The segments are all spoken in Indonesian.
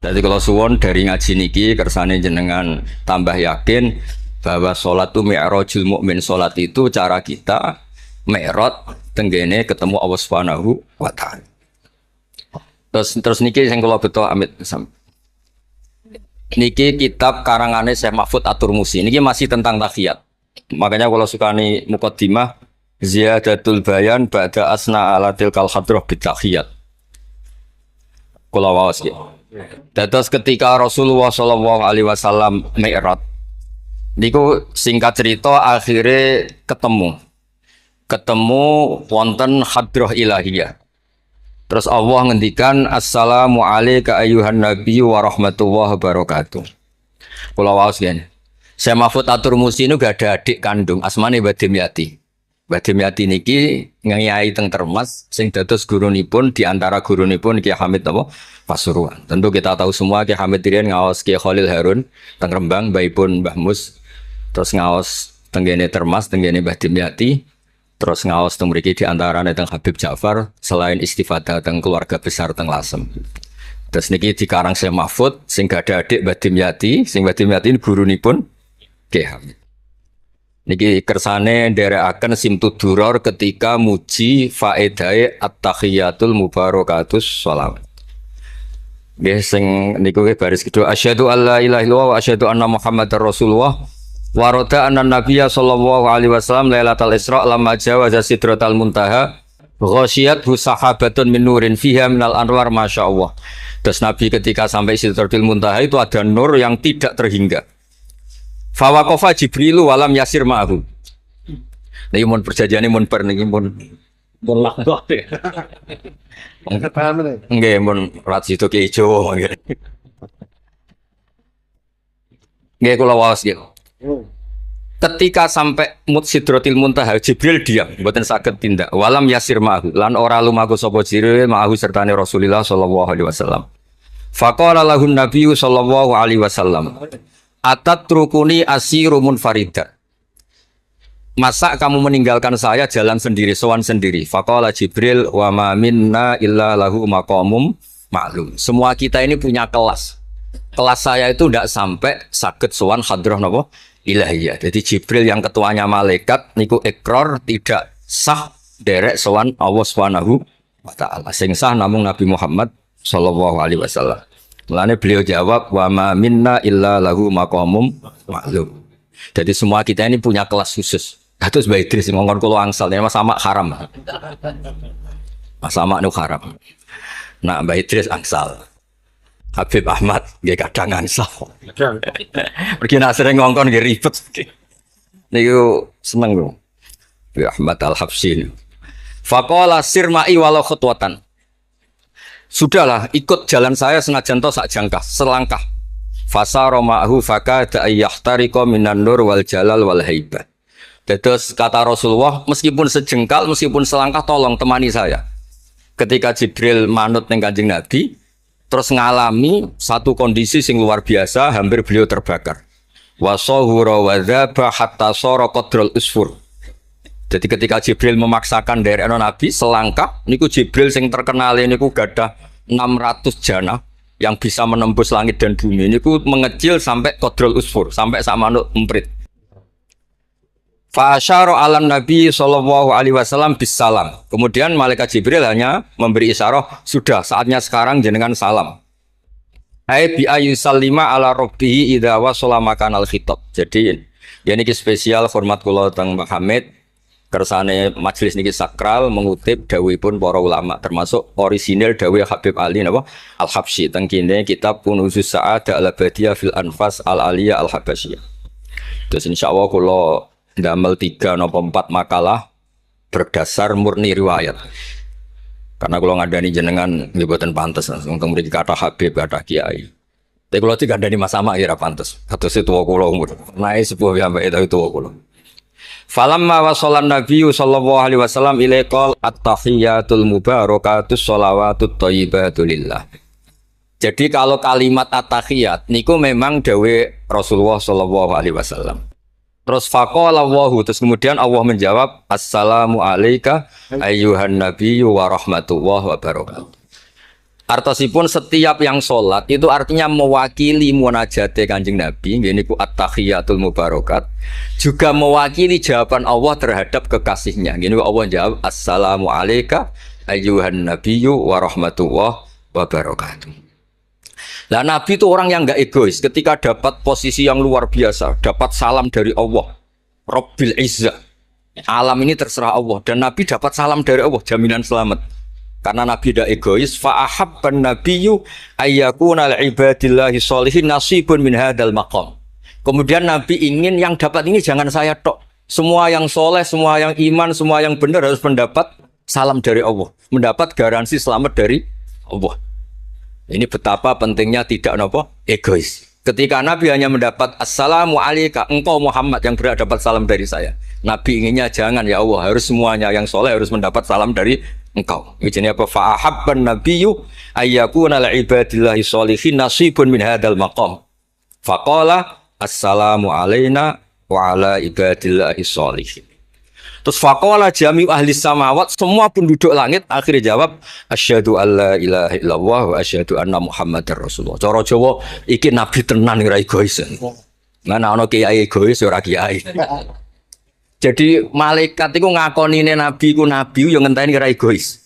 Jadi kalau suwon dari ngaji niki kersane jenengan tambah yakin bahwa sholat itu mi'rajul mukmin. Sholat itu cara kita mi'raj tenggene ketemu Allah Subhanahu wa taala. Terus niki sing kula beto amit niki kitab karangane Syekh Mahfud At-Turmusi. Niki masih tentang tahiyat. Makanya kalau sukani muqaddimah ziyadatul bayan ba'da asna ala tilkal hadrah bitahiyat. Kula waos iki. Dados ketika Rasulullah sallallahu alaihi wasallam mi'raj niku singkat cerita akhirnya ketemu wonten hadrah ilahiyah. Terus Allah ngendikan assalamu alayka ayyuhan nabiyyu wa rahmatullahi wabarakatuh. Kula waos ngene. Syekh Mahfud At-Turmusi niku gak ada adik kandung asmane Mbah Dimyati. Mbah Dimyati niki ngiyai teng Termas sing dados gurunipun di antara gurunipun Ki Hamid napa Pasuruan. Tentu kita tahu semua Ki Hamid riyen ngaos Ki Khalil Harun teng Rembang, mbaipun Mbah Mus. Terus ngaos tenggene Termas, tenggene Mbah Dimyati. Terus ngaos teng mriki di antarane teng Habib Ja'far selain istifadah teng keluarga besar teng Lasem. Terus niki dikarang Syekh Mahfud sing gak ada adik Mbah Dimyati, sing Mbah Dimyati gurunipun Ki Hamid. Niki kersane nderekaken Simtud Duror ketika muji faedahe at-tahiyatul mubarakatus sholawat. Nggih sing niku baris kedua asyhadu alla ilaha illallah wa asyhadu anna muhammadar rasulullah wa rada anna nabiyya sallallahu alaihi wasallam lailatul isra lamma jawaza sidratal muntaha ghasyiyathu sahabatun min nurin fiha minal anwar masyaallah. Terus Nabi ketika sampai sidratul muntaha itu ada nur yang tidak terhingga. Fawaqafa Jibrilu walam yasir ma'ahu. Niki mun perjanjiane mun per niki mun lakbah. Paham nih? Nggih mun rat situ ki ijo nggih. Nggih kula waos nggih. Ketika sampai Sidratil Muntaha Jibril diam, mboten saged tindak. Walam yasir ma'ahu lan ora lumaku sapa Jibril ma'ahu sertane Rasulullah sallallahu alaihi wasallam. Faqala lahun nabiyyu sallallahu alaihi wasallam atat trukuni asiru munfarida. Masa kamu meninggalkan saya jalan sendiri, sowan sendiri? Faqala Jibril wa ma minna illa lahu maqamum ma'lum. Semua kita ini punya kelas. Kelas saya itu tidak sampai saged sowan hadrah napa ilahiyah. Jadi Jibril yang ketuanya malaikat niku ikrar tidak sah derek sowan Allah Subhanahu wa taala. Sing sah namung Nabi Muhammad sallallahu alaihi wasallam. Mulane beliau jawab wa ma minna illa lahu maqamum ma'lum. Jadi semua kita ini punya kelas khusus. Terus Mbak Idris ngongkon kula angsal ya Mas Sama haram. Mas Sama nu haram. Nah Mbak Idris angsal. Habib Ahmad nggih kadang angsal. Pergi nak sering ngongkon nggih ribet. Niku seneng lho. Habib Ahmad Al-Habsyi. Faqala sirma'i walau khutwatan. Sudahlah, ikut jalan saya senajan to sak jangkah, selangkah. Fasara ma'hu fakada ayyahtariqa minan nur wal jalal wal haibah. Terus kata Rasulullah, meskipun sejengkal, meskipun selangkah tolong temani saya. Ketika Jibril manut ning Kanjeng Nabi, terus ngalami satu kondisi sing luar biasa, hampir beliau terbakar. Wasahura wa dzaba hatta sara qadrul usfur. Jadi ketika Jibril memaksakan dari Nabi selangkah, niku Jibril sing terkenal niku gadah 600 jana yang bisa menembus langit dan bumi. Niku mengecil sampai qadrul usfur, sampai sak manuk emprit. Fa asyara 'alan Nabi sallallahu alaihi wasallam bisalam. Kemudian malaikat Jibril hanya memberi isyarat, sudah saatnya sekarang jenengan salam. Ai bi ayusallima ala rabbih idza wasala makanal khitab. Jadi ya niki spesial format kula teng Mbah Hamid. Kersane majelis niki sakral mengutip dawuhipun para ulama termasuk orisinil dawuh Habib Ali napa Al-Habsyi teng kene kitab Kunuzus Sa'adah Al-Abadiyah fil Anfas Al-Aliyah Al-Habasyiyah. Terus insyaallah kula ndamel 3 napa 4 makalah berdasar murni riwayat. Karena kula ngandani jenengan nggih boten pantes langsung teng mriki kata Habib kata Kiai. Tapi kula dikandani Mas Sama ya ora pantes. Kados tuwa kula umur. Nae sepuh piyambake tapi tuwa kula. Falamma wasallan nabiyyu sallallahu alaihi wasallam ilaikal at-tahiyatul mubarakatus sholawatut thayyibatu lillah. Jadi kalau kalimat at-tahiyat niku memang dawuh Rasulullah sallallahu alaihi wasallam. Terus faqala Allahu, terus kemudian Allah menjawab assalamu alayka ayyuhan nabiyyu wa rahmatullahi wa barakatuh. Artosipun setiap yang sholat itu artinya mewakili munajate Kanjeng Nabi, ini ku at-tahiyatul mubarakat, juga mewakili jawaban Allah terhadap kekasihnya. Gini Allah jawab, assalamu alayka ayyuhan nabiyyu wa rahmatullah wa barakatuh. Lah Nabi itu orang yang enggak egois. Ketika dapat posisi yang luar biasa, dapat salam dari Allah, Rabbil Izzah, alam ini terserah Allah, dan Nabi dapat salam dari Allah, jaminan selamat. Karena Nabi tidak egois, fa'ahabban nabiyyu ayyakuna al-ibadillahi sholihin nasibun min hadzal maqam. Kemudian Nabi ingin yang dapat ini jangan saya tok. Semua yang soleh, semua yang iman, semua yang benar harus mendapat salam dari Allah, mendapat garansi selamat dari Allah. Ini betapa pentingnya tidak egois. Ketika Nabi hanya mendapat assalamu alayka, engkau Muhammad yang berhak dapat salam dari saya. Nabi inginnya jangan, ya Allah, harus semuanya yang soleh harus mendapat salam dari engkau. Ini apa? Fa'ahabban nabiyyu ayyakuna li'ibadillahi sholihin nasibun min hadzal maqam. Faqala assalamu alayna wa ala ibadillahi sholihin. Terus faqala jami'u ahli samawat, semua penduduk langit akhirnya jawab asyhadu alla ilaha illallah wa asyhadu anna muhammadar rasulullah. Cara Jawa iki nabi tenan ora egois. Mana ana kiai egois ora kiai. Jadi malaikat itu ngakonine nabi ku nabi yo ngenteni ora egois.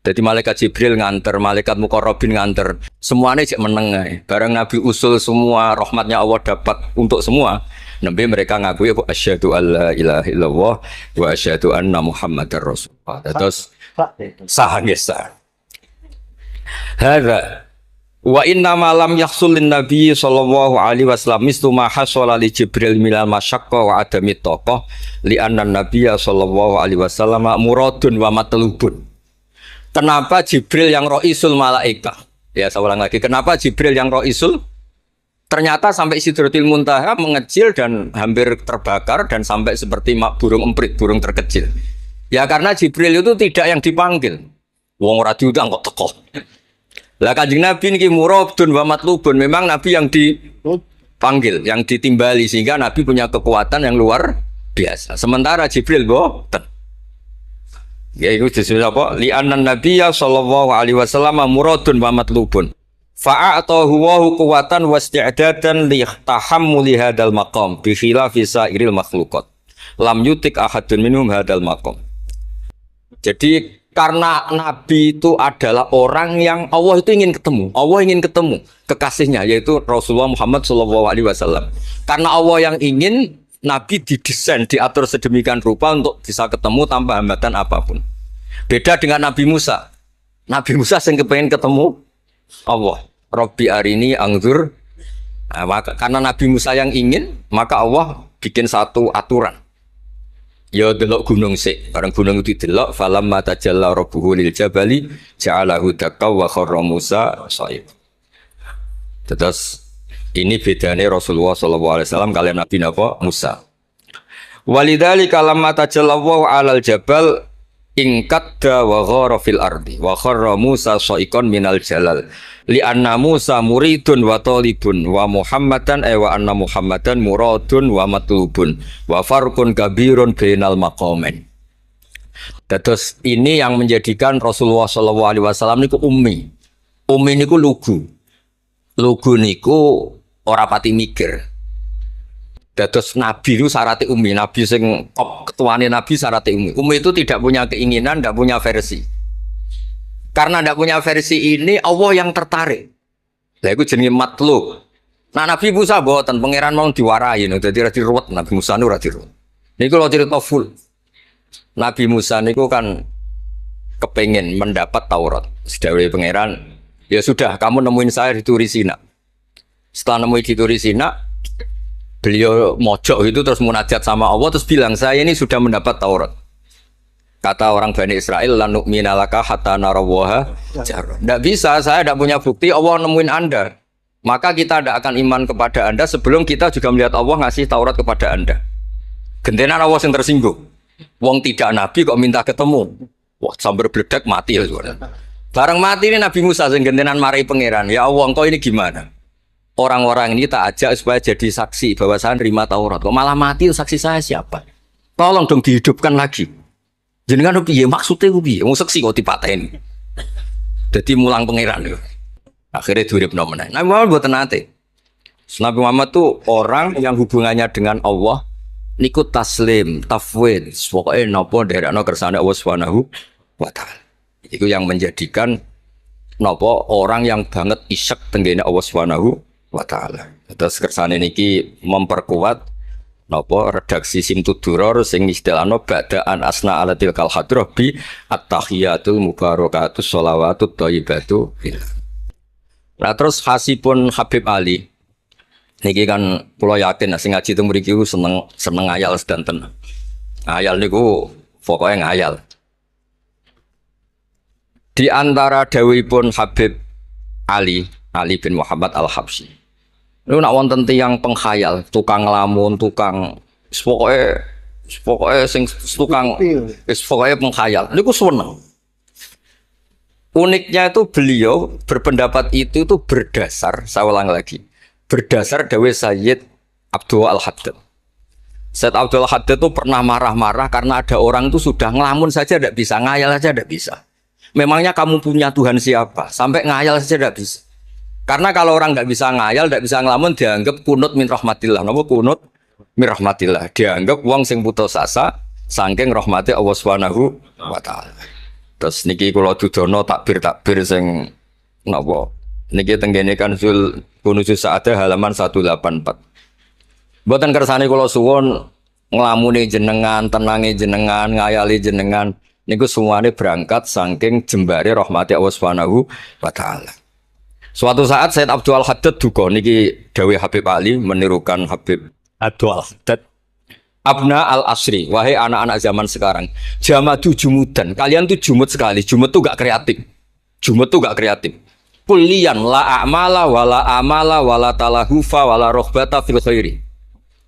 Jadi malaikat Jibril nganter, malaikat Muqarrabin nganter, semuanya cek meneng ae. Bareng Nabi usul semua rahmatnya Allah dapat untuk semua. Nabi mereka ngakui aku asyhadu alla ilaha illallah wa asyhadu anna muhammadar rasulullah. Terus sah nggih sah. Hadza wa inna ma lam yahsul lin nabi sallallahu alaihi wasallam mislu ma hasala li Jibril minal masyaqqa wa adami taqah li anna nabiyya sallallahu alaihi wasallam muradun wa matlubun. Kenapa Jibril yang roisul malaika? Ya saya ulang lagi. Kenapa Jibril yang roisul? Ternyata sampai Sidratil Muntaha mengecil dan hampir terbakar dan sampai seperti burung emprit, burung terkecil. Ya karena Jibril itu tidak yang dipanggil. Wong ora diundang kok teko. Lah Kanjeng Nabi niki muradun wa matlubun. Memang Nabi yang dipanggil, yang ditimbali sehingga Nabi punya kekuatan yang luar biasa. Sementara Jibril boten. Ya itu disebut apa? Li'annan nabiyya sallallahu alaihi wasallam muradun wa matlubun. Fa'atahu wa quwwatan wa isti'dadan li tahammuli hadzal maqam bi khilafi sa'iril makhluqat. Lam yutik ahadun minhum hadzal maqam. Jadi karena Nabi itu adalah orang yang Allah itu ingin ketemu. Allah ingin ketemu kekasihnya yaitu Rasulullah Muhammad sallallahu alaihi wasallam. Karena Allah yang ingin, Nabi didesain, diatur sedemikian rupa untuk bisa ketemu tanpa hambatan apapun. Beda dengan Nabi Musa. Nabi Musa yang kepengen ketemu Allah. Rabbi arini angzur. Nah, karena Nabi Musa yang ingin, maka Allah bikin satu aturan. Ya delok gunung sik. Bareng gunung itu delok, falamma tajalla rabbuhu lil jabali ja'alahu dakka wa kharra Musa shaib. Terus ini bedanya Rasulullah SAW kalian Nabi Musa. Walidzalika lamma tajallallahu 'alal jabal ingkadda wa ghara fil ardi wa kharra Musa sha'iqan minal jalal. Li anna Musa muridun wa talibun wa Muhammadan wa anna Muhammadan muradun wa matlubun wa farqun kabirun bainal maqamain. Terus ini yang menjadikan Rasulullah SAW niku ummi. Ummi niku lugu. Lugu niku ora pati mikir. Dados Nabi itu syaratnya ummi. Nabi sing ketuane Nabi syaratnya ummi. Ummi itu tidak punya keinginan, tidak punya versi. Karena tidak punya versi ini, Allah yang tertarik. Lah iku jenenge matlub. Nah Nabi Musa boten pangeran mau diwarai, dadi ra diruwet. Nabi Musa niku ra diruwet. Niku lho cerita full. Nabi Musa niku kan kepengen mendapat Taurat. Sedawuhe pangeran, ya sudah kamu nemuin saya di Turi Sina. Setelah nemuin di Turi Sina, beliau mojok itu terus munajat sama Allah terus bilang saya ini sudah mendapat Taurat. Kata orang Bani Israel, lan nu'mina laka hatta narawaha jarra. Tidak bisa, saya tidak punya bukti Allah nemuin Anda. Maka kita tidak akan iman kepada Anda sebelum kita juga melihat Allah ngasih Taurat kepada Anda. Gentenan Allah yang tersinggung. Wong tidak Nabi kok minta ketemu. Wah, sambar beledak mati ya. Bareng mati ini Nabi Musa yang gentenan marahi pangeran. Ya Allah, engkau ini gimana? Orang-orang ini tak ajak supaya jadi saksi bahwa saya nerima Taurat. Kok malah mati saksi saya siapa? Tolong dong dihidupkan lagi. Jenengan piye maksudnya piye? Wong seksi kok dipateni. Jadi mulang pangeran lho. Akhirnya diuripno meneh. Nabi Muhammad mboten nate. Nabi Muhammad tuh orang yang hubungannya dengan Allah niku taslim, tafwid, pokoke napa nderekno kersane Allah Subhanahu wa taala. Itu yang menjadikan napa orang yang banget isek tenggene Allah Subhanahu wa taala. Terus kersane niki memperkuat napa redaksi Simtuduror sing istilahno ba'daan asna ala tilkal hadrah bi at-tahiyatul mubarakatus sholawatut thayyibatu. Nah terus khasipun Habib Ali niki kan kula yakin sing ngaji teng mriki seneng ngayal sedanten. Ngayal niku pokoke ngayal. Di antara dawuhipun Habib Ali bin Muhammad Al-Habsyi. Niku nak wonten tiyang penghayal, tukang lamun, tukang pokoke sing tukang pokoke penghayal. Niku seneng. Uniknya itu beliau berpendapat itu berdasar, saya ulang lagi, berdasar dawuh Sayyid Abdul Al-Haddad. Sayyid Abdul Al-Haddad itu pernah marah-marah karena ada orang itu sudah ngelamun saja tidak bisa, ngayal saja tidak bisa. Memangnya kamu punya Tuhan siapa? Sampai ngayal saja tidak bisa. Karena kalau orang tidak bisa ngayal, tidak bisa ngelamun, dianggap kunut min rahmatillah. Napa kunut min rahmatillah? Dianggap wong sing putus asa saking rahmati Allah Subhanahu wa taala. Terus niki kula dudono takbir sing napa? Niki tenggene kan sul kunusus saada halaman 184. Mboten kersane kula suwun nglamune jenengan, tenange jenengan, ngayali jenengan niku semuanya berangkat saking jembare rahmati Allah Subhanahu wa taala. Suatu saat Sayyid Abdul Haddad duka niki dawuh Habib Ali menirukan Habib Abdul Haddad. Abna al-asri, wahai anak-anak zaman sekarang, jamadu jumudan, kalian tuh jumud sekali, jumud tuh gak kreatif, jumud tuh gak kreatif. Kulian la a'mala wala amala wala talahufa wala rohbata fil khairi.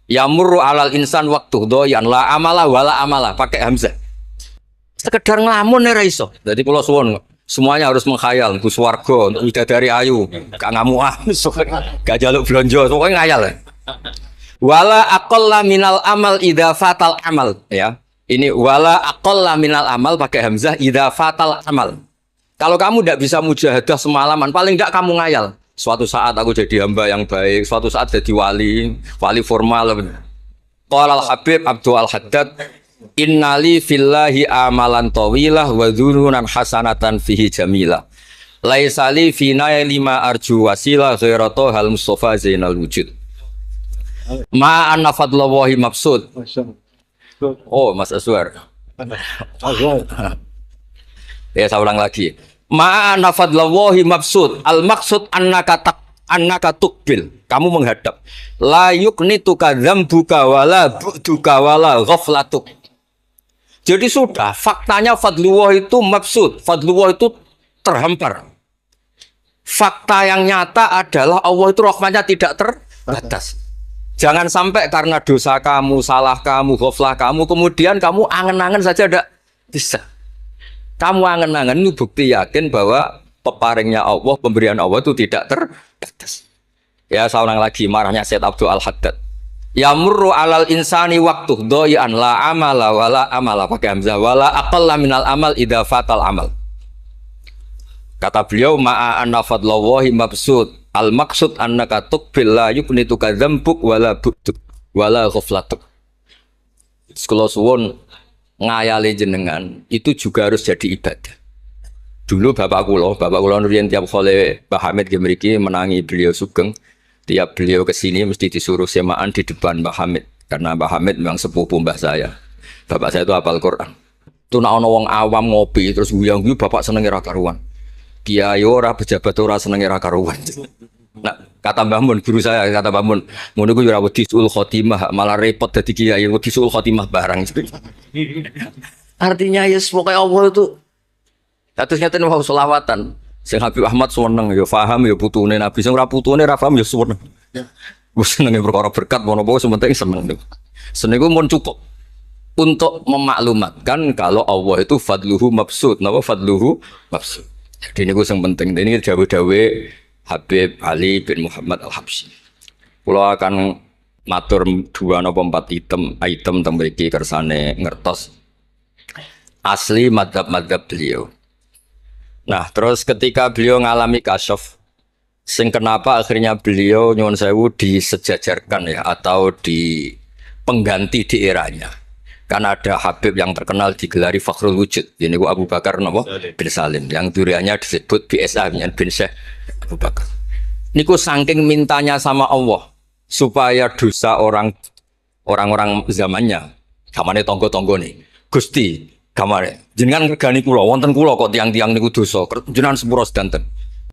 Yamurru alal insan waktu doyan la amala wala amala, pakai hamzah. Sekedar ngelamun ora iso. Jadi kula suwun semuanya harus menghayal, Gus Warga, bidadari ayu, gak ngamuan, gak jaluk blonjo, pokoknya ngayal. Wala aqalla minal amal idza fatal amal, ya. Ini wala aqalla minal amal pakai hamzah idza fatal amal. Kalau kamu tidak bisa mujahadah semalaman, paling tidak kamu ngayal. Suatu saat aku jadi hamba yang baik, suatu saat jadi wali formal. Qala al-Habib Abdul Al-Haddad, innali fillahi amalan tawilah wa dhununan hasanatan fihi jamilah. Laisali fina lima arju wasilah ghairatu hal Mustafa Zainal Wujud. Ma'an fadlallahi mabsud. Oh, Mas Aswar. Ya, saya ulang lagi. Ma'an fadlallahi mabsud. Al-maksud annaka tuqbil. Kamu menghadap. La yuknituka dzambuka wala bu'duka wala ghaflatuk. Jadi sudah, faktanya fadlullah itu mabsud. Fadlullah itu terhampar. Fakta yang nyata adalah Allah itu rahmatnya tidak terbatas. Jangan sampai karena dosa kamu, salah kamu, ghaflah kamu, kemudian kamu angen-angen saja tidak bisa. Kamu angen-angen itu bukti yakin bahwa peparingnya Allah, pemberian Allah itu tidak terbatas. Ya, saya ulang lagi marahnya Sayyid Abdul Al-Haddad. Yamurru alal insani waktu doyan la amala wala amala pakai hamzah wala aqalla minal amal idza fatal amal. Kata beliau ma'a anna fadlallahi mabsud. Al-maksud annaka tuqbil la yuknituka dzambuk wala bu'duk wala ghaflatuk. Sekolah suwun ngayali jenengan itu juga harus jadi ibadah. Dulu bapak kula riyen tiap kali Mbah Hamid mriki menangi beliau sugeng, tiap beliau kesini mesti disuruh semaan di depan Mbah Hamid karena Mbah Hamid memang sepupu mbah saya. Bapak saya itu hafal Quran. Itu nak ana wong awam ngopi terus guyang-guyu bapak seneng ra karuan. Kiai ora pejabat ora seneng ra karuan. Nah, kata Mbah Mun guru saya, kata Mbah Mun, ngono ku yo ora wedi sul khotimah, malah repot dadi kiai wedi sul khotimah barang. Artinya ya pokoke Allah itu terus nyata mau selawatan. Sing Habib Ahmad seneng ya paham ya putune Nabi, sing ora putune ra paham ya seneng. Wis senenge perkara berkat mono-mono sementing seneng. Seneng ku mun cukup untuk memaklumatkan kalau Allah itu fadluhu mabsud. Napa fadluhu mabsud? Jadi ini yang penting. Ini dawe-dawe Habib Ali bin Muhammad Al-Habsyi. Kalau akan matur 2 atau 4 item tembriki kersane ngertos asli madhab-madhab beliau. Nah, terus ketika beliau ngalami kasyaf, sing kenapa akhirnya beliau nyuwun sewu disejajarkan ya atau di pengganti di eranya. Kan ada Habib yang terkenal digelari Fakhrul Wujud. Ini Abu Bakar napa? Bin Salim. Yang duriannya disebut BSA bin Syekh Abu Bakar. Niku saking mintanya sama Allah supaya dosa orang-orang zamannya, zamane tonggo-tonggo nih. Gusti, gamane jenengan ngregani kula, wonten kula kok tiang-tiang niku dosa. Jenengan sepuro sedanten.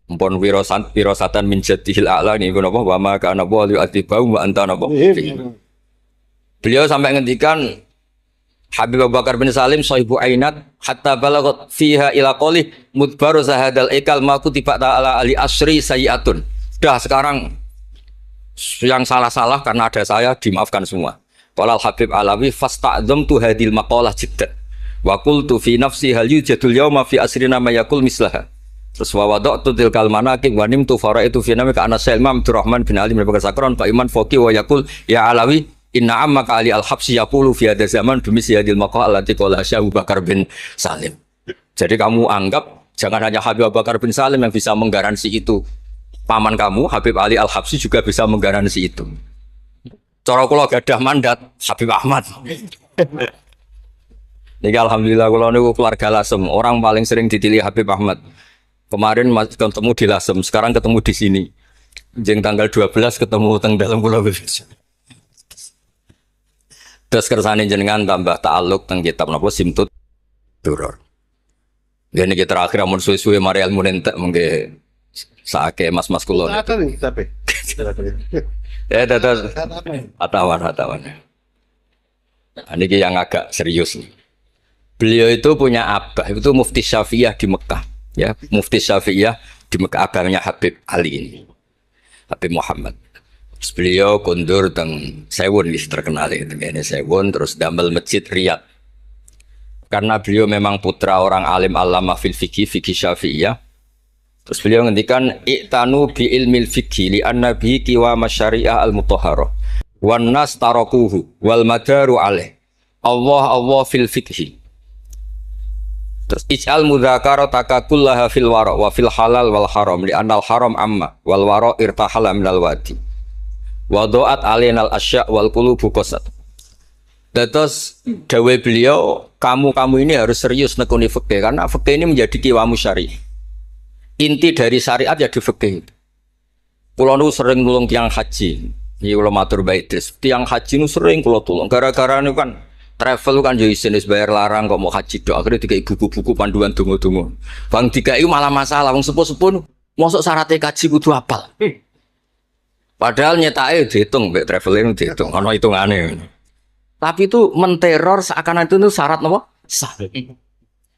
Mpun wirosatan min jadihil a'la niku napa wa ma kana wa yu'atibau wa anta napa. Beliau sampai ngendikan Habib Abu Bakar bin Salim sahibu ainat hatta balagot fiha ila qoli mudbaru zahadal ikal ma kutiba ta'ala ali asri sayiatun. Sudah sekarang yang salah-salah karena ada saya dimaafkan semua. Qalal Habib Alawi fasta'dzamtu hadil maqalah jiddan wa qultu fi nafsi hal yujadul yawma fi asrina ma yaqul mislaha. Terus wa wada'tu tilkal manaqib wa nimtu faraitu fi namika ana Sailman Abdurrahman bin Ali bin Bakar Sakron Pak Iman Foki wa yaqul ya Alawi inna ammaka Ali al-Habsyi yaqulu fi hadha zaman bimisli hadil maqalah allati qala Abu Bakar bin Salim. Jadi kamu anggap jangan hanya Habib Abu Bakar bin Salim yang bisa menggaransi itu. Paman kamu Habib Ali Al-Habsyi juga bisa menggaransi itu. Cara kula gadah mandat Habib Ahmad. Niki alhamdulillah kula niku keluarga Lasem, orang paling sering dipilih Habib Ahmad. Kemarin ketemu di Lasem, sekarang ketemu di sini. Jeng tanggal 12 ketemu teng dalam kula. Terus kersane jenengan tambah ta'alluq teng kitab napa Simtut Duror. Dene iki terakhir amun suwe-suwe mari ilmu entek mengke sake mas-mas kula. Tapi. Ya dados atawan. Ini yang agak serius nih. Beliau itu punya abah, itu Mufti Syafi'iyah di Mekah, ya Mufti Syafi'iyah di Mekah, abahnya Habib Ali ini, Habib Muhammad. Terus beliau kondur teng Sewun terkenal itu, ini Sewun, terus damel masjid Riyadh. Karena beliau memang putra orang alim alama fil fikih Syafi'iyah. Terus beliau ngendikan i'tanu bi ilmil fikhi li anna bihi qiwa masyari'ah al-mutahharah wan nas tarakuhu wal madaru alaih. Allah fil fikhi. Terus ij'al mudzakarata kullaha fil wara wa fil halal wal haram li anal haram amma wal wara irtahala minal wadi. Wa do'at alainal asya wal qulubu qasat. Terus dawe beliau, kamu ini harus serius nekuni fikih karena fikih ini menjadi qiwamu syari'. Inti dari syariat ya di fikih. Kula nu sering nulung tiang haji. Iki kula matur bae Idris. Tiang haji nu sering kula tulung. Gara-gara niku kan travel kan yo isin wis bayar larang kok mau haji dok. Akhirnya dikai buku-buku panduan donga-donga. Bang dikai malah masalah wong sepuh-sepuh mosok syaratnya kaji kudu apal. Padahal nyetake diitung mbek traveling diitung ana hitungane. Tapi itu menteror seakan itu syarat napa? Sah.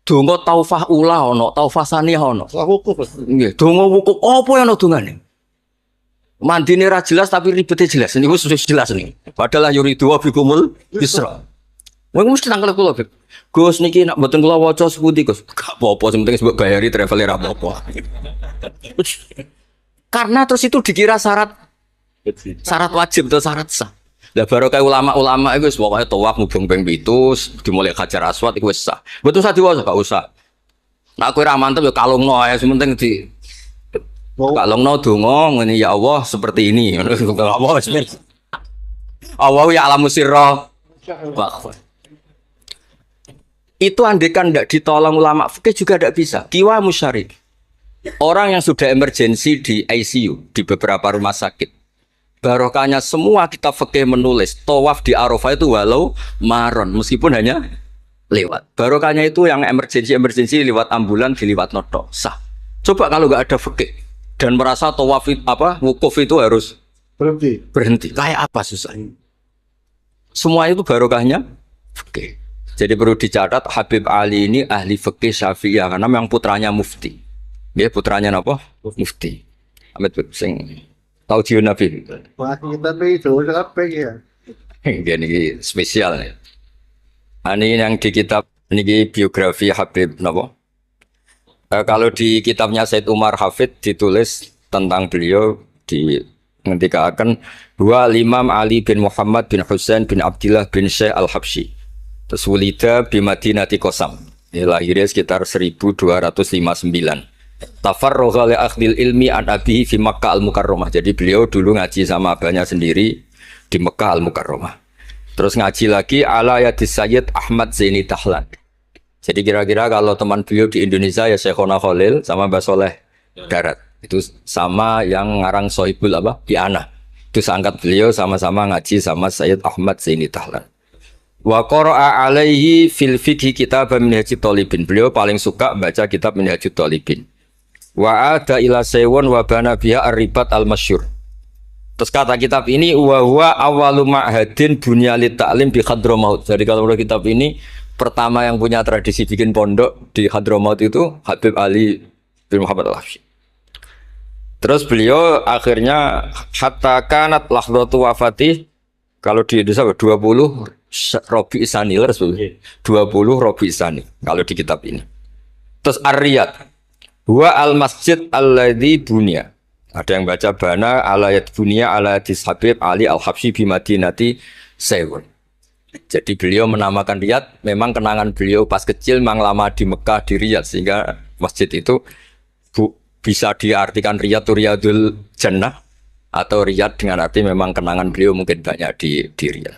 Donga taufah ula ana, taufah saniyah ana. Wukuf. Nggih, donga wukuf apa yang ana dongane? Mandine ra jelas tapi ribete jelas. Niku wis jelas nih. Padahal yuridu wa bikumul yusra. Wong mesti nangkel kula, Beb. Gus niki nek mboten kula waca sepundi, Gus? Gak apa-apa, sing penting mbok bayari travel ra apa-apa. Karena terus itu dikira syarat wajib atau syarat sah. Lah baru kayak ulama-ulama itu pokoknya tawaf mubeng ping 7 dimulai Hajar Aswad itu wis sah. Betul usah diwaca gak usah. Nek kowe ra mantep ya kalungno ae sementing di kalungno donga ngene ya Allah seperti ini. Allah wis Allah ya alamu sirra. Itu andekan tidak ditolong ulama fikih juga tidak bisa. Qiwa musyari. Orang yang sudah emergensi di ICU di beberapa rumah sakit. Barokahnya semua kitab fikih menulis tawaf di Arafah itu walau maron meskipun hanya lewat. Barokahnya itu yang emergensi lewat ambulan diliwat noto sah. Coba kalau nggak ada fikih dan merasa tawaf wukuf itu harus berhenti. Kayak apa susahnya? Semua itu barokahnya fikih. Jadi perlu dicatat Habib Ali ini ahli fikih Syafi'iyah karena memang putranya mufti. Dia putranya apa? Mufti. Ahmed sing tahu jiun Nabi. Wah, kita tuh itu apa ya? Ini spesial ya. Ini yang di kitab ini biografi Habib napa? Kalau di kitabnya Said Umar Hafid ditulis tentang beliau ngendikaken dua Imam Ali bin Muhammad bin Husain bin Abdullah bin Syekh Al-Habsyi. Terus wulida bi Madinati Qasam. Lahirnya sekitar 1259. Tafarrugha li akhdil ilmi an abihi fi Makkah al-Mukarramah. Jadi beliau dulu ngaji sama abahnya sendiri di Mekah al-Mukarramah. Terus ngaji lagi ala yadis Sayyid Ahmad Zaini Dahlan. Jadi kira-kira kalau teman beliau di Indonesia ya Syekhona Khalil sama Mbah Soleh Darat. Itu sama yang ngarang Sohibul Bi'anah. Itu seangkat beliau sama-sama ngaji sama Sayyid Ahmad Zaini Dahlan. Wa qara'a alaihi fil fiqhi kitab Minhajut Thalibin. Beliau paling suka baca kitab Minhajut Thalibin. Wa ada ila saywun wa bana biha ar-ribat al-masyhur. Terus kata kitab ini wa huwa awwalu ma'hadin bunya lit ta'lim bi Hadramaut. Jadi kalau menurut kitab ini pertama yang punya tradisi bikin pondok di Hadramaut itu Habib Ali bin Muhammad Al-Habsyi. Terus beliau akhirnya hatta kanat lahdatu wafati, kalau di Indonesia 20 Rabi Isani 20 Rabi Isani kalau di kitab ini. Terus Ar-Riyad huwa al-masjid alladzi bunya. Ada yang baca bana alayat bunya alayat Habib Ali Al-Habsyi bi Madinati Saywun. Jadi beliau menamakan Riyadh, memang kenangan beliau pas kecil memang lama di Mekah di Riyadh, sehingga masjid itu bisa diartikan Riyadh itu Riyadul Jannah atau Riyadh dengan arti memang kenangan beliau mungkin banyak di Riyadh.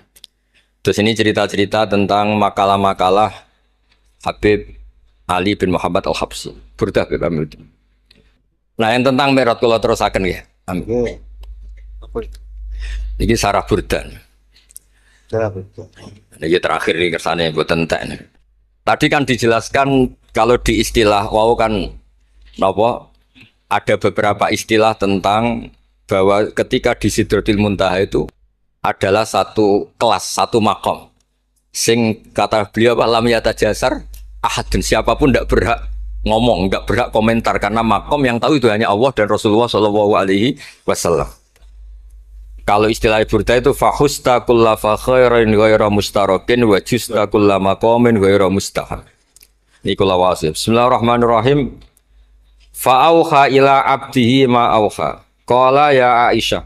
Terus ini cerita-cerita tentang makalah-makalah Habib Ali bin Muhammad Al-Habsyi. Burdah Habib Amil. Nah yang tentang Mi'raj kula terusaken ya. Amin. Ini sarah burdan. Ini terakhir ini kersane mboten entek. Tadi kan dijelaskan kalau di istilah wau kan napa ada beberapa istilah tentang bahwa ketika di Sidratil Muntaha itu adalah satu kelas, satu makom. Sing kata beliau lam yatajasar ahadun, siapapun tidak berhak ngomong, nggak berhak komentar karena makom yang tahu itu hanya Allah dan Rasulullah Shallallahu Alaihi Wasallam. Kalau istilah Burda itu fahusta kulla fakhairin ghayra mustarakin wa justa kulla maqamin ghayra mustahab. Ini kula wasif. Bismillahirrahmanirrahim. Fa'auha ila abdihi ma auha. Qala ya Aisyah,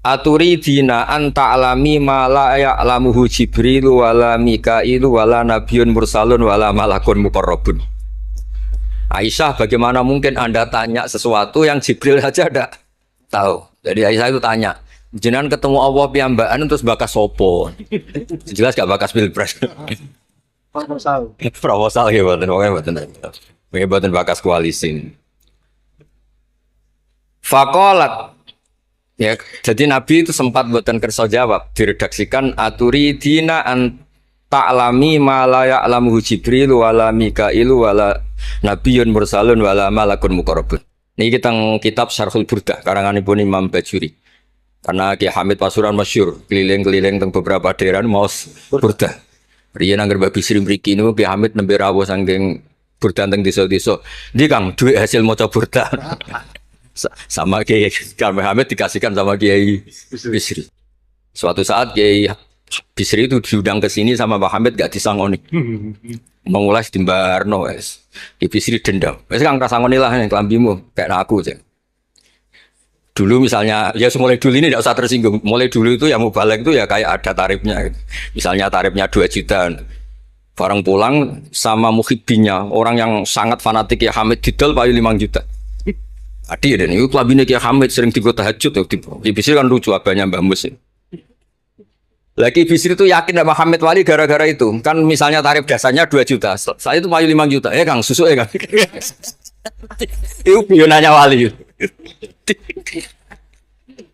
aturidina an ta'lami ma la ya'lamuhu Jibril wala Mikailu wala nabiyyun mursalun wala malakun muqarrabun. Aisyah, bagaimana mungkin Anda tanya sesuatu yang Jibril saja tidak tahu? Jadi Aisyah itu tanya, jenengan ketemu Allah piyambakan terus bakas sopo? Jelas gak bakas pilpres. Proposal ya buatan bakas koalisi. Fakolat, ya, jadi Nabi itu sempat buatan kersa jawab, diredaksikan aturidina an ta'lami ma la ya'lamuhu Jibril wala Mikailu wala nabiyyun mursalun wala malakun muqarrabun. Ini kita kitab Syarhul Burdah karanganipun Imam Bajuri. Karena Ki Hamid Pasuruan masyhur keliling-keliling teng beberapa daerah maos Burdah. Riyen anggar Mbah Bisri mriki niku Ki Hamid nembe rawuh saking Burdah teng desa-desa. Ndi Kang duit hasil maca Burdah. Sama Kiai Mbah Hamid dikasihkan sama Kiai Bisri. Suatu saat Kiai Bisri itu diundang ke sini sama Mbah Hamid gak disangoni. Mengulas di Mbarno wes. Kiai Bisri dendam. Wes Kang rasangoni lah ning klambimu kayak aku aja. Dulu misalnya, ya mulai dulu ini tidak usah tersinggung. Mulai dulu itu yang mau balik itu ya kayak ada tarifnya. Gitu. Misalnya tarifnya 2 juta. Barang pulang sama muhibbinya, orang yang sangat fanatik ya Hamid didol payu 5 juta. Adi ya, ini kelabinnya Kiai Hamid sering digo tahajud. Kiai Bisri kan lucu abahnya Mbah Mus. Lagi Bisri itu yakin sama Hamid Wali gara-gara itu. Kan misalnya tarif dasarnya 2 juta. Saya itu payu 5 juta. Kang, susu Kang. Itu pionanya Wali.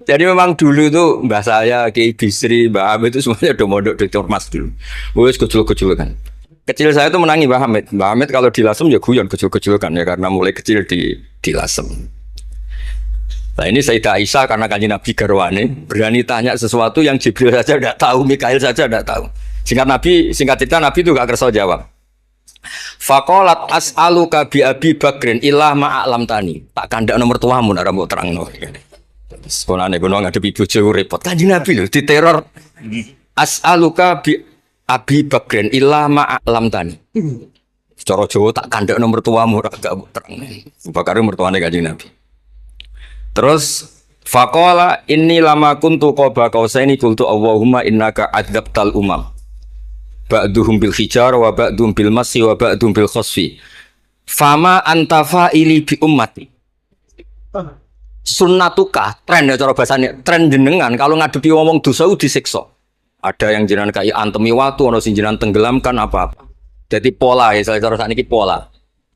Jadi memang dulu itu mbah saya, Kiai Bisri, Mbah Hamid itu semuanya udah mondok di Ormas dulu. Wes kecil-kecil kan. Kecil saya itu menangi Mbah Hamid. Mbah Hamid kalau di Lasem ya guyon kecil-kecil kan ya karena mulai kecil di Lasem. Nah ini Sayyidah Aisyah karena kanjeng Nabi garwane berani tanya sesuatu yang Jibril saja tidak tahu, Mikail saja tidak tahu. Singkat cerita Nabi itu gak kersa jawab. Faqalat as'aluka bi Abi Bakrin illah ma'alam tani. Tak kandak nomor tuamu nek mbok terangno. Sekolahane kono ngadepi bojo repot. Kanjeng Nabi lho diteror. As'aluka bi Abi Bakrin illah ma'alam tani. Secara Jawa tak kandak nomor tuamu ora gak terangno. Bakar mertuane Kanjeng Nabi. Terus faqala inni lama kuntu qaba qausaini qultu Allahumma innaka adzabtal umam. Ba'duhum bil hijar wa ba'duhum bil masyi wa ba'duhum bil khasfi. Fama antafa ili bi ummati. Sunnatuka, tren ya cara bahasanya, tren jenengan kalau ngadepi ngomong dosa disiksa. Ada yang jenengan kayak antemi watu, ono sing jenengan tenggelamkan apa-apa. Jadi pola ya, cara sakniki pola.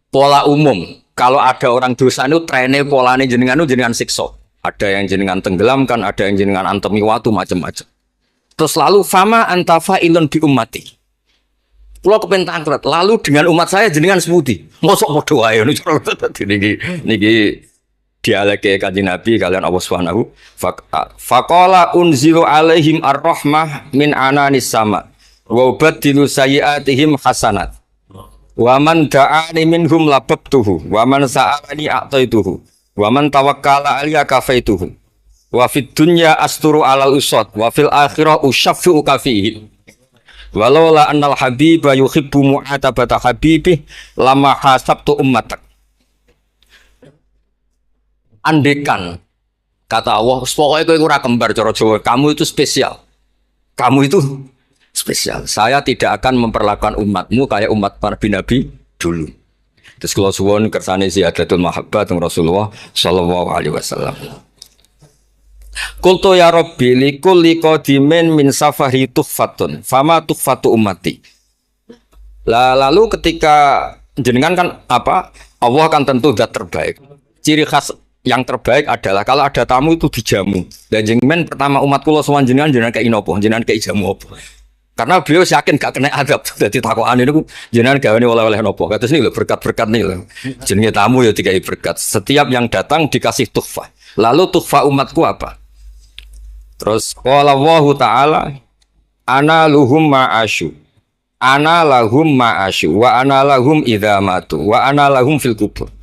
Pola umum. Kalau ada orang dosa itu trennya polanya jenengan itu jenengan siksa. Ada yang jenengan tenggelamkan, ada yang jenengan antemi watu macam-macam. Terus lalu fama antafa ilun bi ummati. Pulau kepen tangkret. Lalu dengan umat saya jenengan sebuti. Mosok podo wae niki dialeke Kanjeng Nabi kalian Allah Subhanahu faqala unzilu alaihim ar-rahmah min ananis sama wa ubaddilu sayyiatihim hasanat wa man da'ani minhum lababtuhu wa man sa'alani a'taituhu wa man tawakkala alayya kafaituhu wa fid dunya asturu alal usad wa fil akhirah usyaffi'u kafihi walaula annal habiba yuhibbu mu'atabata habibih lama hasabtu ummatak. Andekan kata Allah, pokoknya kowe ora kembar cara Jawa, kamu itu spesial. Kamu itu spesial. Saya tidak akan memperlakukan umatmu kayak umat Nabi dulu. Terus kula suwun kersane ziyadatul mahabbah teng Rasulullah sallallahu alaihi wasallam. Qultu ya Rabbi likulli qadimin min safari tuhfatun fama tuhfatu ummati. Lalu ketika jenengan kan apa? Allah kan tentu zat terbaik. Ciri khas yang terbaik adalah kalau ada tamu itu dijamu. Dan jenengan pertama umat kula sowan jenengan kayak inopo, jenengan kayak jamu apa. Karena beliau yakin gak kena adab. Jadi takokan itu jenengan gawane oleh-oleh nopo. Kados niku lho berkat-berkat nih lho. Jenenge tamu ya dikai berkat. Setiap yang datang dikasih tuhfah. Lalu tuhfah umatku apa? Terus qala Allahu taala ana luhum ma'asyu. Ana lahum ma'asyu wa ana lahum idza matu wa ana lahum fil kubur.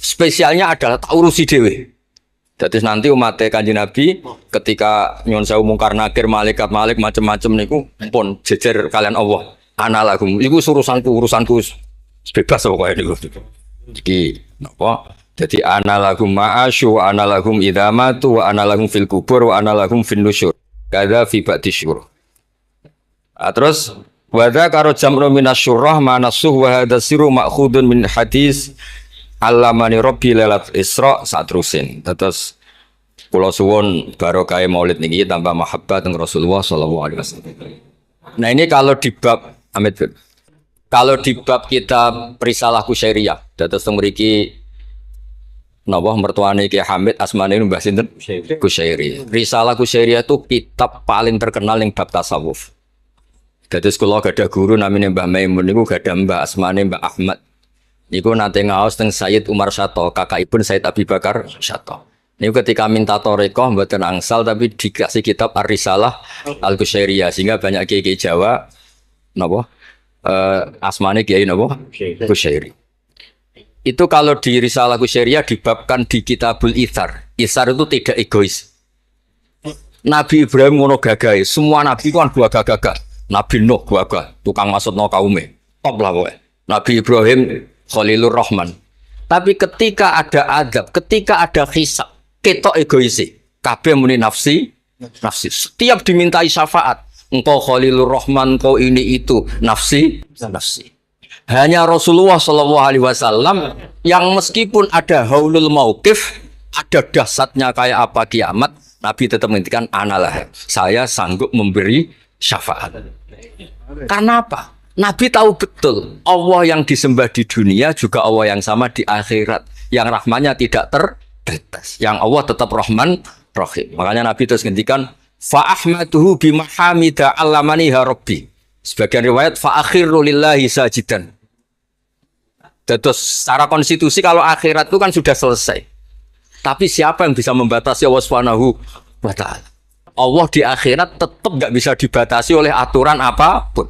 Spesialnya adalah tak urusi dewe. Jadi nanti umat Kanjeng Nabi ketika nyon sewu mungkar nakir malaikat macam-macam niku pun jejer kalian Allah. Ana lahum iku urusanku bebas pokoke niku. Iki napa? Jadi ana lahum ma'asyu wa ana lahum idza matu wa ana lahum fil kubur wa ana lahum fin nusyur. Kadza fi ba'disyur. Terus wa dzakara jam'u minasyurrah ma nasuh wa hadza sirru ma'khudun min hadis Allamani Rabbi lailat Isra saat terusin. Terus kula suwun barokah Maulid niki tambah mahabbah teng Rasulullah sallallahu alaihi wasallam. Nah, ini kalau di bab kitab Risalah Kusyairiyah, dados teng mriki napa mertuane Ki Hamid asmane Mbah sinten? Kusyairi. Risalah Kusyairiyah itu kitab paling terkenal yang bab tasawuf. Dados kula gadah guru namine Mbah Maimun niku gadah Mbah asmane Mbah Ahmad. Niku nate ngaos teng Sayyid Umar Syato, kakakipun Sayyid Abi Bakar Syato. Niku ketika minta thariqah mboten angsal tapi dikasih kitab Ar-Risalah Al-Kusyairiyah sehingga banyak kiai Jawa napa asmane kiai napa Kusyairi. Itu kalau di Risalah Kusyairiyah dibabkan di Kitabul Itsar. Itsar itu tidak egois. Nabi Ibrahim ngono gagahe, semua nabi kan gagah-gagah. Nabi Nuh gagah, tukang maksudno kaume. Top lah kowe. Nabi Ibrahim Khalilur Rahman. Tapi ketika ada adab, ketika ada hisab, ketok egoisi. Kabeh muni nafsi. Setiap dimintai syafaat, engkau Khalilur Rahman, engkau ini itu, nafsi. Hanya Rasulullah Shallallahu Alaihi Wasallam yang meskipun ada haulul mauqif, ada dahsyatnya kayak apa kiamat, Nabi tetap menghentikan analah. Saya sanggup memberi syafaat. Karena apa? Nabi tahu betul Allah yang disembah di dunia juga Allah yang sama di akhirat, yang rahmannya tidak terbatas, yang Allah tetap Rahman Rahim. Makanya Nabi terus ngendikan fa ahmaduhu bi mahamida allamani rabbi. Sebagian riwayat fa akhiru lillahi sajidan. Terus secara konstitusi kalau akhirat itu kan sudah selesai. Tapi siapa yang bisa membatasi Allah Subhanahu wa taala? Allah di akhirat tetap enggak bisa dibatasi oleh aturan apapun.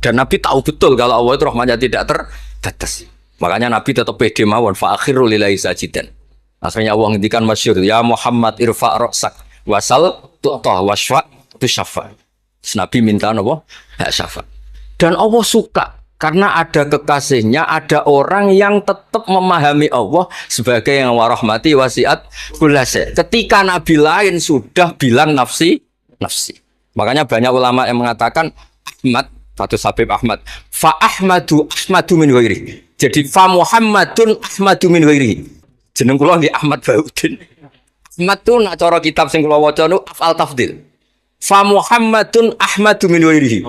Dan Nabi tahu betul kalau Allah itu rahmatnya tidak terbatas. Makanya Nabi tetap pede mawon fa akhiru lillahi sajidan. Akhirnya Allah ngendikan masyhur ya Muhammad irfa ra'sak wasal tu'ta wasfa tusyafa. Nabi minta napa? Hak syafaat. Dan Allah suka karena ada kekasihnya, ada orang yang tetap memahami Allah sebagai yang warahmati wasiat kullase. Ketika Nabi lain sudah bilang nafsi. Makanya banyak ulama yang mengatakan Ahmad Fatus Habib Ahmad fa ahmadu min ghairi. Jadi fa Muhammadun Ahmadu min ghairihi. Jeneng kula nggih Ahmad Baudin. Ahmad tuh nak cara kitab sing kula waca nu afal tafdil. Fa Muhammadun Ahmadu min ghairihi.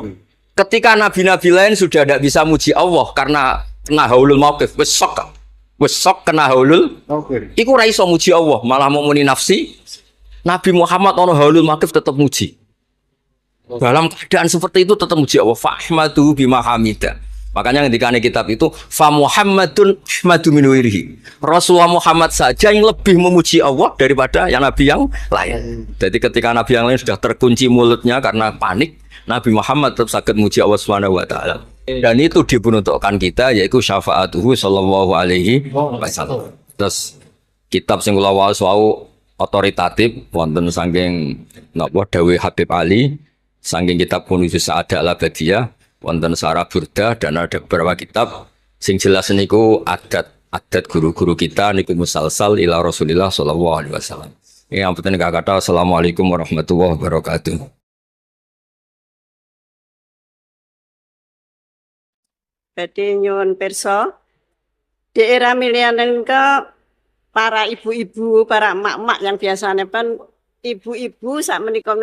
Ketika nabi-nabi lain sudah tidak bisa muji Allah karena kena haulul mauqif, wis sok kena haulul. Iku ra iso muji Allah, malah mau muni nafsi. Nabi Muhammad ono haulul mauqif tetap muji. Dalam keadaan seperti itu tetap muji Allah. Fa ahmadu bima hamida. Makanya ketika kitab itu fa Muhammadun Ahmadu min ghairihi. Rasulullah Muhammad saja yang lebih memuji Allah daripada yang nabi yang lain. Jadi ketika nabi yang lain sudah terkunci mulutnya karena panik, Nabi Muhammad tetap sakit muji Allah Subhanahu wa taala. Dan itu diperuntukkan kita yaitu syafaatuhu sallallahu alaihi wasallam. Terus kitab sing kula waos wau otoritatif wonten saking napa dawuh Habib Ali, saking kitab Kunuzus Sa'adah Al-Abadiyah, wonten Sarah Burda dan ada beberapa kitab sing jelas niku adat guru-guru kita niku musalsal ila Rasulillah sallallahu alaihi wasallam. Yang penting kata assalamualaikum warahmatullahi wabarakatuh. Badhe nyuwun pirsa, di era milenial ke para ibu-ibu, para emak-emak yang biasanya kan ibu-ibu sak menika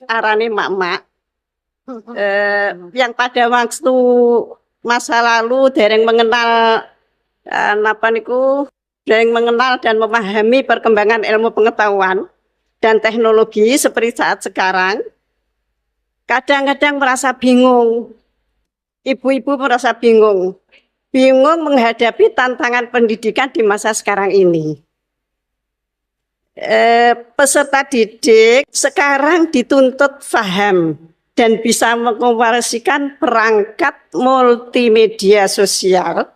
arane emak-emak. Yang pada waktu masa lalu dereng mengenal dereng mengenal dan memahami perkembangan ilmu pengetahuan dan teknologi seperti saat sekarang, kadang-kadang merasa bingung. Ibu-ibu merasa bingung menghadapi tantangan pendidikan di masa sekarang ini. Peserta didik sekarang dituntut paham dan bisa mengoperasikan perangkat multimedia sosial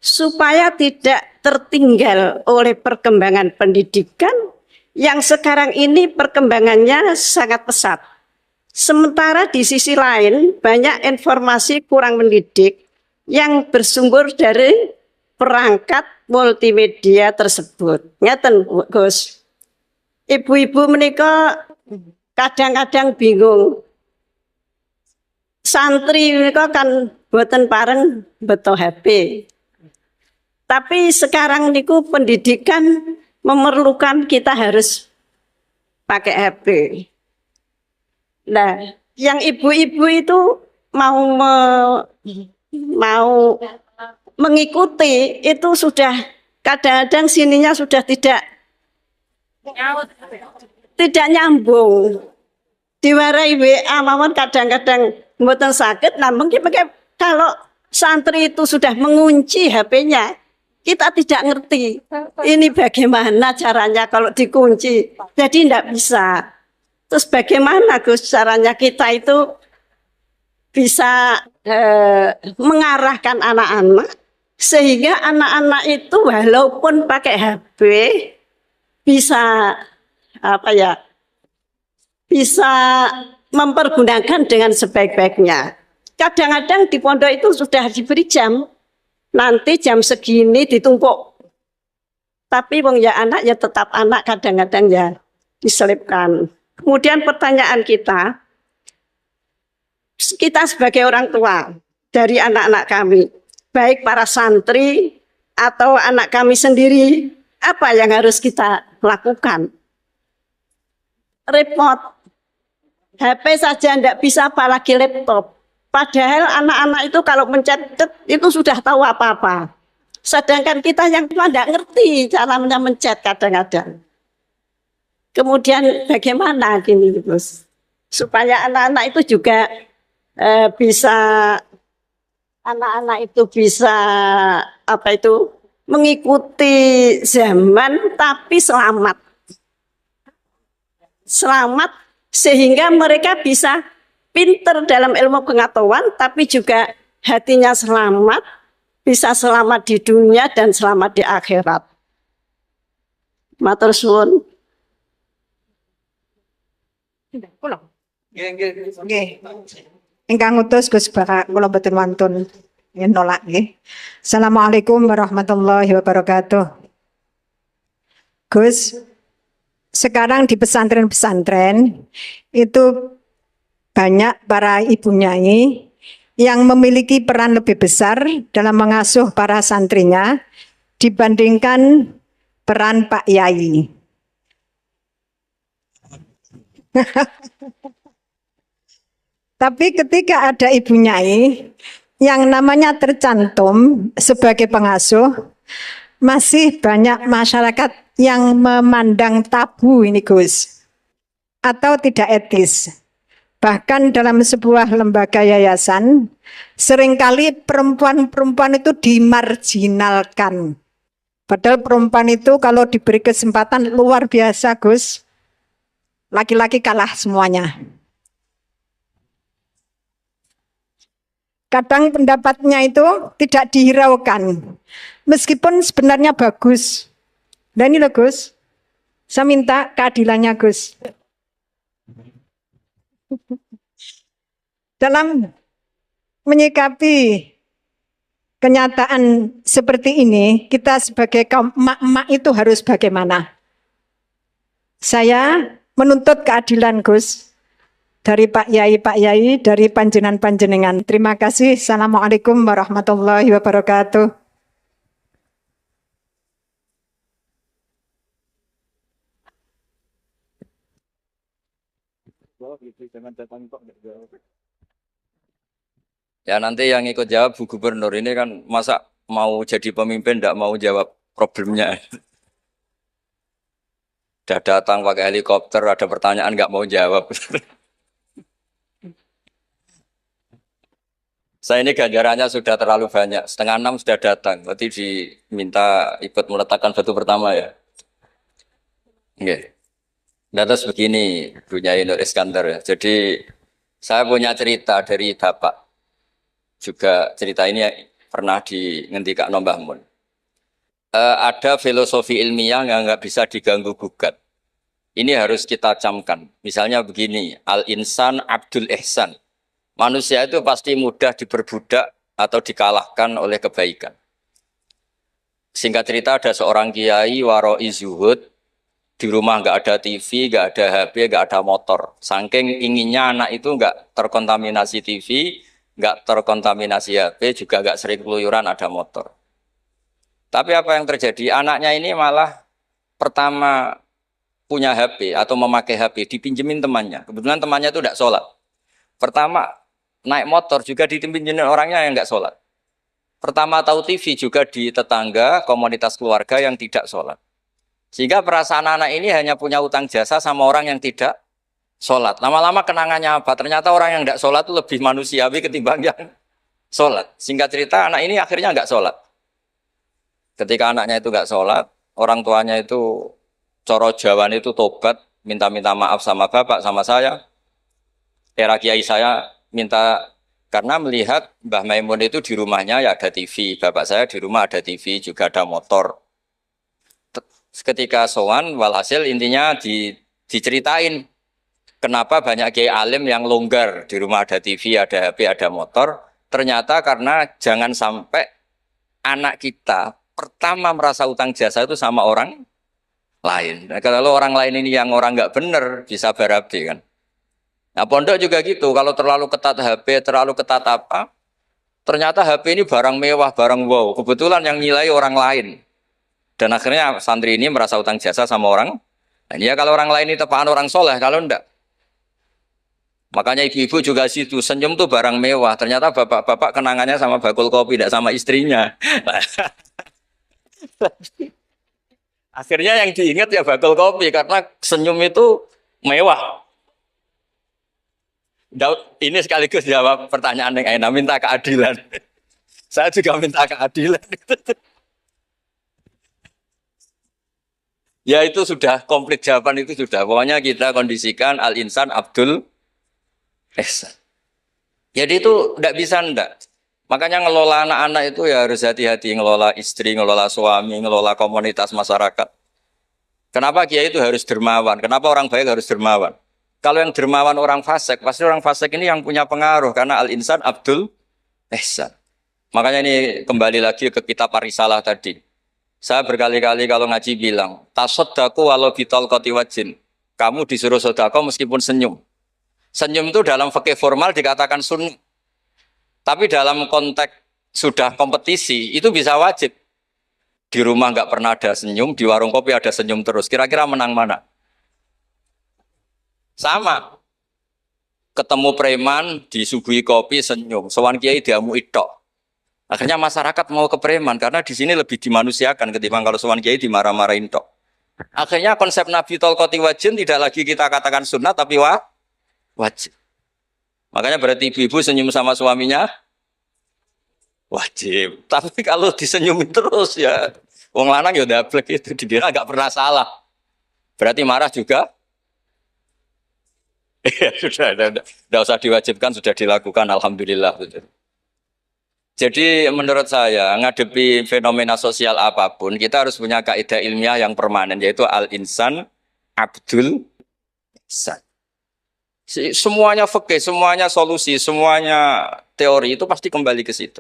supaya tidak tertinggal oleh perkembangan pendidikan yang sekarang ini perkembangannya sangat pesat. Sementara di sisi lain banyak informasi kurang mendidik yang bersumber dari perangkat multimedia tersebut. Ngeten Gus. Ibu-ibu menika kadang-kadang bingung. Santri menika kan boten pareng beto HP. Tapi sekarang niku pendidikan memerlukan kita harus pakai HP. Nah, yang ibu-ibu itu mau mengikuti itu sudah kadang-kadang sininya sudah tidak nyambung. Diwarai WA mawon kadang-kadang mboten sakit, namun kalau santri itu sudah mengunci HP-nya, kita tidak ngerti ini bagaimana caranya kalau dikunci, jadi tidak bisa. Terus bagaimana Gus caranya kita itu bisa mengarahkan anak-anak sehingga anak-anak itu walaupun pakai HP bisa bisa mempergunakan dengan sebaik-baiknya. Kadang-kadang di pondok itu sudah diberi jam, nanti jam segini ditumpuk. Tapi wong ya anak ya tetap anak, kadang-kadang ya diselipkan. Kemudian pertanyaan kita sebagai orang tua dari anak-anak kami, baik para santri atau anak kami sendiri, apa yang harus kita lakukan? Repot, HP saja tidak bisa apalagi laptop. Padahal anak-anak itu kalau mencet itu sudah tahu apa-apa. Sedangkan kita yang tidak ngerti cara mencet kadang-kadang. Kemudian bagaimana gini Gus? Supaya anak-anak itu juga bisa mengikuti zaman tapi selamat sehingga mereka bisa pinter dalam ilmu pengetahuan tapi juga hatinya selamat, bisa selamat di dunia dan selamat di akhirat. Matur suwun. Nggih. Ingkang ngutus Gus Barak kula boten wantun nolak nggih. Assalamualaikum warahmatullahi wabarakatuh. Gus, sekarang di pesantren-pesantren itu banyak para ibu nyai yang memiliki peran lebih besar dalam mengasuh para santrinya dibandingkan peran Pak Yai. Tapi ketika ada Ibu Nyai yang namanya tercantum sebagai pengasuh, masih banyak masyarakat yang memandang tabu ini Gus, atau tidak etis. Bahkan dalam sebuah lembaga yayasan, seringkali perempuan-perempuan itu dimarginalkan. Padahal perempuan itu kalau diberi kesempatan luar biasa Gus, laki-laki kalah semuanya. Kadang pendapatnya itu tidak dihiraukan, meskipun sebenarnya bagus. Dan ini loh Gus, saya minta keadilannya Gus. Dalam menyikapi kenyataan seperti ini, kita sebagai kaum emak-emak itu harus bagaimana? Saya menuntut keadilan Gus. Dari Pak Yai, dari panjenengan. Terima kasih. Assalamualaikum warahmatullahi wabarakatuh. Ya nanti yang ikut jawab Bu Gubernur ini kan masa mau jadi pemimpin tidak mau jawab problemnya. Udah datang pakai helikopter, ada pertanyaan nggak mau jawab. Saya ini ganjarannya sudah terlalu banyak, 5:30 sudah datang, berarti diminta ikut meletakkan batu pertama ya. Oke. Nah, terus begini, Bu Nyai Nur Iskandar ya. Jadi saya punya cerita dari Bapak. Juga cerita ini pernah dihentikan Mbah Mun. Ada filosofi ilmiah yang nggak bisa diganggu gugat. Ini harus kita camkan. Misalnya begini, al-insan abdul ihsan. Manusia itu pasti mudah diperbudak atau dikalahkan oleh kebaikan. Singkat cerita ada seorang kiai waroi zuhud, di rumah nggak ada TV, nggak ada HP, nggak ada motor. Saking inginnya anak itu nggak terkontaminasi TV, nggak terkontaminasi HP, juga nggak sering keluyuran ada motor. Tapi apa yang terjadi? Anaknya ini malah pertama punya HP atau memakai HP, dipinjemin temannya. Kebetulan temannya itu tidak sholat. Pertama naik motor juga dipinjemin orangnya yang nggak sholat. Pertama tahu TV juga di tetangga, komunitas keluarga yang tidak sholat. Sehingga perasaan anak ini hanya punya utang jasa sama orang yang tidak sholat. Lama-lama kenangannya apa? Ternyata orang yang tidak sholat itu lebih manusiawi ketimbang yang sholat. Singkat cerita anak ini akhirnya nggak sholat. Ketika anaknya itu nggak sholat, orang tuanya itu coro Jawa itu tobat, minta-minta maaf sama bapak, sama saya. Era kiai saya minta, karena melihat Mbah Maimun itu di rumahnya ya ada TV, bapak saya di rumah ada TV, juga ada motor. Ketika sowan, walhasil intinya diceritain kenapa banyak kiai alim yang longgar, di rumah ada TV, ada HP, ada motor. Ternyata karena jangan sampai anak kita pertama merasa utang jasa itu sama orang lain. Nah, kalau orang lain ini yang orang nggak benar bisa berabe kan. Nah pondok juga gitu, kalau terlalu ketat HP, terlalu ketat apa, ternyata HP ini barang mewah, barang wow. Kebetulan yang nilai orang lain. Dan akhirnya santri ini merasa utang jasa sama orang. Nah ini ya kalau orang lain ini tepaan orang soleh, kalau enggak. Makanya ibu-ibu juga situ, senyum tuh barang mewah. Ternyata bapak-bapak kenangannya sama bakul kopi, tidak sama istrinya. Akhirnya yang diingat ya bakul kopi, karena senyum itu mewah. Daud, ini sekaligus jawab pertanyaan yang enak, minta keadilan. Saya juga minta keadilan. Ya itu sudah komplit jawaban itu sudah. Pokoknya kita kondisikan al-insan abdul ihsan. Jadi itu tidak bisa ndak. Makanya ngelola anak-anak itu ya harus hati-hati, ngelola istri, ngelola suami, ngelola komunitas masyarakat. Kenapa kiai itu harus dermawan? Kenapa orang baik harus dermawan? Kalau yang dermawan orang fasik, pasti orang fasik ini yang punya pengaruh karena al-insan abdul ihsan. Makanya ini kembali lagi ke kitab Ar-Risalah tadi. Saya berkali-kali kalau ngaji bilang, tasodaku walau bitolqati wajin. Kamu disuruh sodako meskipun senyum. Senyum itu dalam fikih formal dikatakan sunnah. Tapi dalam konteks sudah kompetisi, itu bisa wajib. Di rumah nggak pernah ada senyum, di warung kopi ada senyum terus. Kira-kira menang mana? Sama. Ketemu preman, disuguhi kopi, senyum. Sowan kiai diamu itok. Akhirnya masyarakat mau ke preman, karena di sini lebih dimanusiakan ketimbang kalau sowan kiai dimarah-marahin tok. Akhirnya konsep Nabi Tolkoti Wajin tidak lagi kita katakan sunnah, tapi wajib. Makanya berarti ibu-ibu senyum sama suaminya wajib. Tapi kalau disenyumin terus ya, wong lanang ya dablek itu dikira nggak pernah salah. Berarti marah juga. Ya sudah, tidak usah diwajibkan, sudah dilakukan, alhamdulillah. Jadi menurut saya ngadepi fenomena sosial apapun kita harus punya kaidah ilmiah yang permanen, yaitu al-insan abdul ihsan. Semuanya fikih, semuanya solusi, semuanya teori itu pasti kembali ke situ.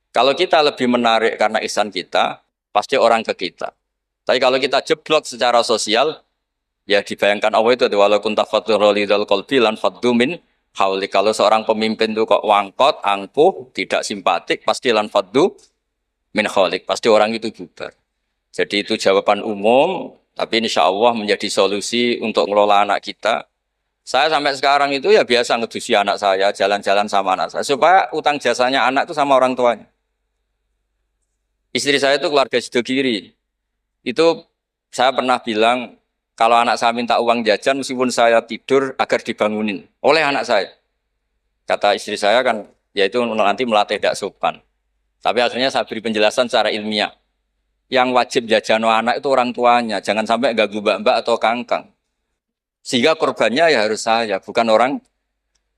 Kalau kita lebih menarik karena ihsan kita, pasti orang ke kita. Tapi kalau kita jeblok secara sosial, ya dibayangkan Allah itu walau kunta fatrulidul qalbi lan faddu min haulik. Kalau seorang pemimpin itu kok wangkot, angkuh, tidak simpatik, pasti lan faddu min haulik. Pasti orang itu bubar. Jadi itu jawaban umum, tapi insya Allah menjadi solusi untuk mengelola anak kita. Saya sampai sekarang itu ya biasa ngedusi anak saya, jalan-jalan sama anak saya. Supaya utang jasanya anak itu sama orang tuanya. Istri saya itu keluarga Sidogiri. Itu saya pernah bilang, kalau anak saya minta uang jajan, meskipun saya tidur agar dibangunin oleh anak saya. Kata istri saya kan, yaitu nanti melatih tidak sopan. Tapi akhirnya saya beri penjelasan secara ilmiah. Yang wajib jajan anak itu orang tuanya, jangan sampai ganggu mbak-mbak atau kangkang. Sehingga korbannya ya harus saya, bukan orang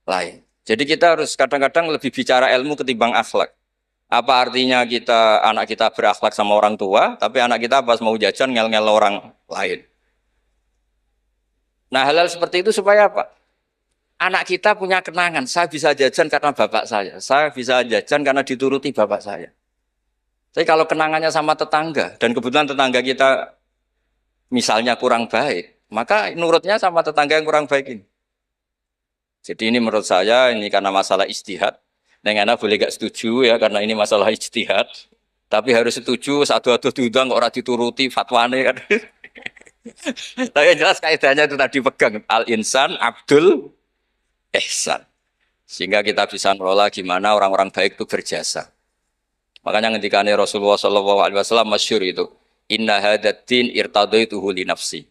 lain. Jadi kita harus kadang-kadang lebih bicara ilmu ketimbang akhlak. Apa artinya anak kita berakhlak sama orang tua, tapi anak kita pas mau jajan ngel-ngel orang lain. Nah hal-hal seperti itu supaya apa? Anak kita punya kenangan, saya bisa jajan karena bapak saya bisa jajan karena dituruti bapak saya. Tapi kalau kenangannya sama tetangga, dan kebetulan tetangga kita misalnya kurang baik, maka nurutnya sama tetangga yang kurang baik ini. Jadi ini menurut saya, ini karena masalah ijtihad. Neng anak boleh gak setuju ya, karena ini masalah ijtihad. Tapi harus setuju, satu-satu diundang, orang dituruti, fatwane kan. Tapi yang jelas kaidahnya itu tadi pegang. Al-insan abdul ihsan. Sehingga kita bisa mengelola gimana orang-orang baik itu berjasa. Makanya ketika Rasulullah SAW masyhur itu. Inna hadatin irtadaituhu li nafsi.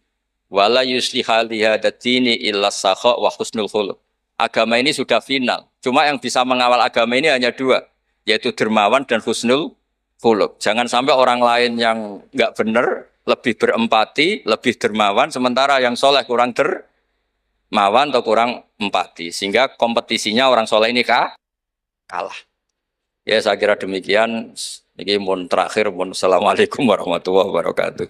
Wala yusliha li hadatini illa sakha wa husnul khuluq. Agama ini sudah final. Cuma yang bisa mengawal agama ini hanya dua. Yaitu dermawan dan husnul khuluq. Jangan sampai orang lain yang nggak benar lebih berempati, lebih dermawan, sementara yang soleh kurang dermawan atau kurang empati. Sehingga kompetisinya orang soleh ini kalah. Ya saya kira demikian. Ini mohon terakhir. Assalamualaikum warahmatullahi wabarakatuh.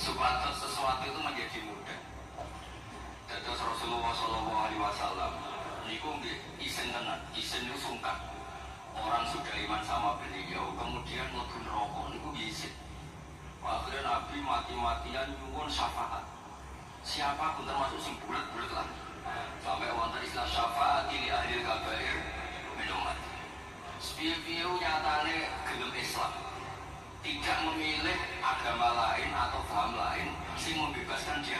Supados sesuatu itu menjadi mudah. Dados Rasulullah SAW niku nggih isin tenan, isin itu sungkan. Orang sudah iman sama beliau, kemudian mlebu neraka niku isin. Akhirnya Nabi mati-matian nyuwun syafaat. Siapapun termasuk sing bulet-bulet lah. Sampai wonten istilah syafaat li ahli kabair minum mati. Sepiye-piye nyatane gelem Islam. Tidak memilih agama lain atau paham lain, sing membebaskan dia.